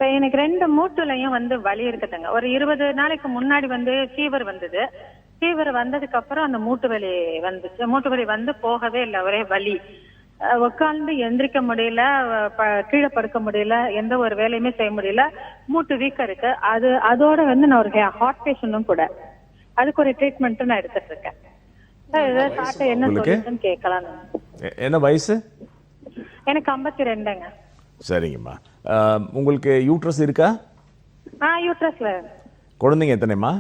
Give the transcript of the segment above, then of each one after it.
இப்ப எனக்கு 2 மூட்டுலயும் வந்து வலி இருக்குதுங்க. ஒரு 20 நாளைக்கு முன்னாடி வந்து ஃபீவர் வந்தது. ஃபீவர் வந்ததுக்கு அப்புறம் அந்த மூட்டு வலி வந்துச்சு. மூட்டு வலி வந்து போகவே இல்லை, ஒரே வலி. உட்கார்ந்து எந்திரிக்க முடியல, கீழே படுக்க முடியல, எந்த ஒரு வேலையுமே செய்ய முடியல. மூட்டு வீக்கம் இருக்கு. அதோட வந்து நான் ஒரு ஹார்ட் பேஷண்டும் கூட. அதுக்கு ஒரு ட்ரீட்மெண்ட் நான் எடுத்துட்டு இருக்கேன். என்ன சொல்லுன்னு கேட்கலாம். என்ன வயசு? எனக்கு 52ங்க. சரிங்கம்மா. உங்களுக்கு யூட்ரஸ் இருக்கா? யூட்ரஸ்ல. குழந்தைங்க எத்தனைம்மா?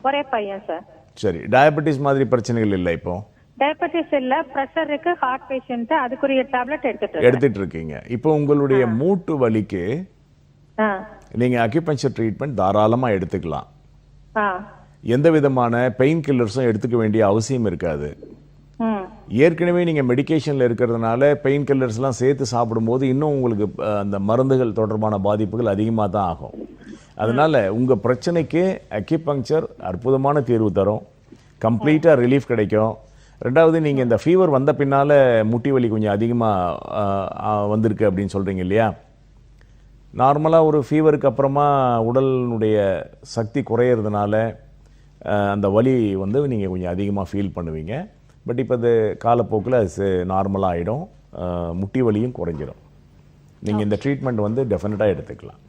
ஒரே பையன் சார். சரி, டயபெட்டிஸ் மாதிரி பிரச்சனைகள் இல்லை இப்போ? டயபெட்டிஸ் இல்ல, பிரஷர் இருக்கு, ஹார்ட் பேஷண்ட், அதுக்குரிய டேப்லெட் எடுத்துட்டு இருக்கீங்க. இப்போ உங்களுடைய மூட்டு வலிக்கு நீங்க அக்யூபஞ்சர் ட்ரீட்மெண்ட் தாராளமா எடுத்துக்கலாம். எந்த விதமான பெயின் கில்லர்ஸும் எடுத்துக்க வேண்டிய அவசியம் இருக்காது. ஏற்கனவே நீங்க மெடிகேஷன்ல இருக்கிறதுனால பெயின் கில்லர்ஸ்லாம் சேர்த்து சாப்பிடும்போது இன்னும் உங்களுக்கு அந்த மருந்துகள் தொடர்பான பாதிப்புகள் அதிகமாக தான் ஆகும். அதனால உங்க பிரச்சனைக்கு அக்யூபங்க்சர் அற்புதமான தீர்வு தரும். கம்ப்ளீட்டாக ரிலீஃப் கிடைக்கும். ரெண்டாவது, நீங்கள் இந்த ஃபீவர் வந்த பின்னால் முட்டி வலி கொஞ்சம் அதிகமாக வந்திருக்கு அப்படின்னு சொல்கிறீங்க இல்லையா? நார்மலாக ஒரு ஃபீவருக்கு அப்புறமா உடலினுடைய சக்தி குறையிறதுனால அந்த வலி வந்து நீங்கள் கொஞ்சம் அதிகமாக ஃபீல் பண்ணுவீங்க. பட் இப்போ அது காலப்போக்கில் அது நார்மலாக ஆகிடும். முட்டி வலியும் குறைஞ்சிடும். நீங்கள் இந்த ட்ரீட்மெண்ட் வந்து டெஃபினட்டாக எடுத்துக்கலாம்.